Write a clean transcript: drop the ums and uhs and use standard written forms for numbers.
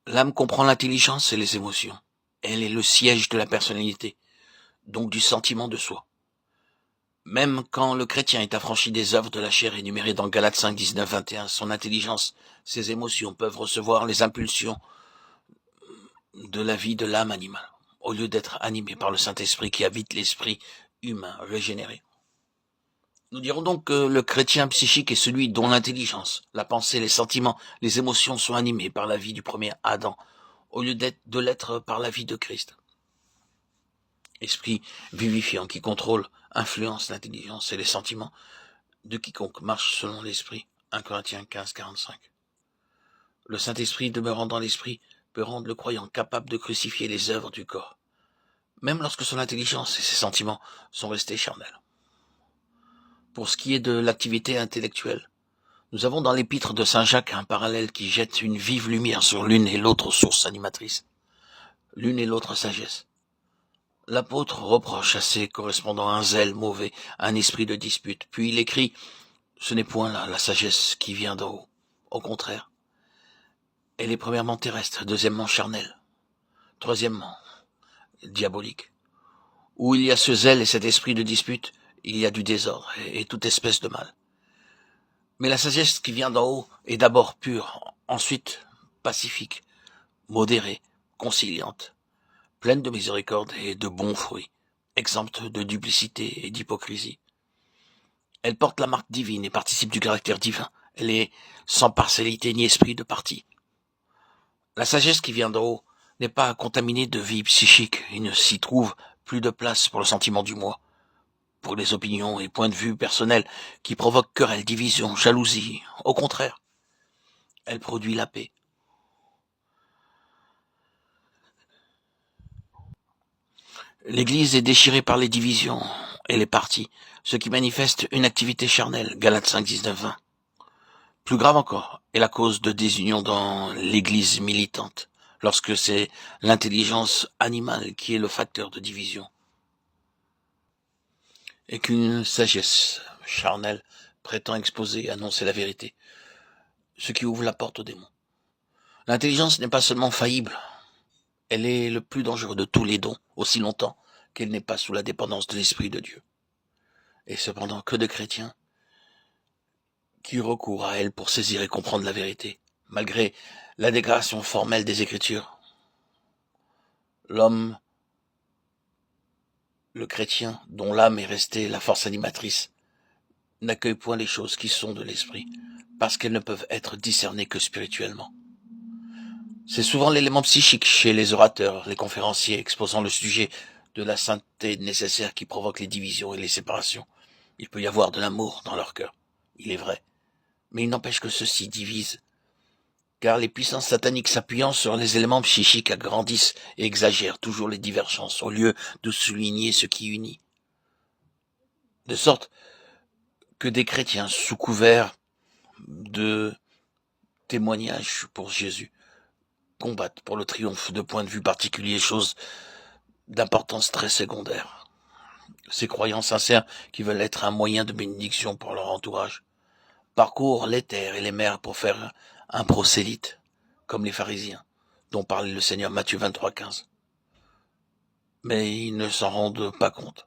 L'âme comprend l'intelligence et les émotions. Elle est le siège de la personnalité, donc du sentiment de soi. Même quand le chrétien est affranchi des œuvres de la chair énumérées dans Galates 5, 19, 21, son intelligence, ses émotions peuvent recevoir les impulsions de la vie de l'âme animale, au lieu d'être animées par le Saint-Esprit qui habite l'esprit humain régénéré. Nous dirons donc que le chrétien psychique est celui dont l'intelligence, la pensée, les sentiments, les émotions sont animés par la vie du premier Adam, au lieu de l'être par la vie de Christ. Esprit vivifiant qui contrôle, influence l'intelligence et les sentiments de quiconque marche selon l'esprit. 1 Corinthiens 15, 45. Le Saint-Esprit demeurant dans l'esprit peut rendre le croyant capable de crucifier les œuvres du corps, même lorsque son intelligence et ses sentiments sont restés charnels. Pour ce qui est de l'activité intellectuelle, nous avons dans l'épître de Saint Jacques un parallèle qui jette une vive lumière sur l'une et l'autre source animatrice, l'une et l'autre sagesse. L'apôtre reproche à ses correspondants un zèle mauvais, un esprit de dispute, puis il écrit « Ce n'est point là la sagesse qui vient d'en haut, au contraire. Elle est premièrement terrestre, deuxièmement charnelle, troisièmement diabolique. Où il y a ce zèle et cet esprit de dispute, il y a du désordre et toute espèce de mal. Mais la sagesse qui vient d'en haut est d'abord pure, ensuite pacifique, modérée, conciliante, pleine de miséricorde et de bons fruits, exempte de duplicité et d'hypocrisie. Elle porte la marque divine et participe du caractère divin. Elle est sans partialité ni esprit de parti. La sagesse qui vient d'en haut n'est pas contaminée de vie psychique. Il ne s'y trouve plus de place pour le sentiment du moi, pour les opinions et points de vue personnels qui provoquent querelles, divisions, jalousie. Au contraire, elle produit la paix. L'Église est déchirée par les divisions et les partis, ce qui manifeste une activité charnelle. Galates 5, 19, 20. Plus grave encore est la cause de désunion dans l'Église militante, lorsque c'est l'intelligence animale qui est le facteur de division, et qu'une sagesse charnelle prétend exposer et annoncer la vérité, ce qui ouvre la porte aux démons. L'intelligence n'est pas seulement faillible, elle est le plus dangereux de tous les dons, aussi longtemps qu'elle n'est pas sous la dépendance de l'Esprit de Dieu. Et cependant, que de chrétiens qui recourent à elle pour saisir et comprendre la vérité, malgré la dégradation formelle des Écritures. L'homme, le chrétien, dont l'âme est restée la force animatrice, n'accueille point les choses qui sont de l'esprit, parce qu'elles ne peuvent être discernées que spirituellement. C'est souvent l'élément psychique chez les orateurs, les conférenciers exposant le sujet de la sainteté nécessaire qui provoque les divisions et les séparations. Il peut y avoir de l'amour dans leur cœur, il est vrai, mais il n'empêche que ceux-ci divisent, car les puissances sataniques s'appuyant sur les éléments psychiques agrandissent et exagèrent toujours les divergences au lieu de souligner ce qui unit. De sorte que des chrétiens, sous couvert de témoignages pour Jésus, combattent pour le triomphe de points de vue particuliers, chose d'importance très secondaire. Ces croyants sincères qui veulent être un moyen de bénédiction pour leur entourage parcourent les terres et les mers pour faire un prosélyte, comme les pharisiens, dont parle le Seigneur Matthieu 23, 15. Mais ils ne s'en rendent pas compte.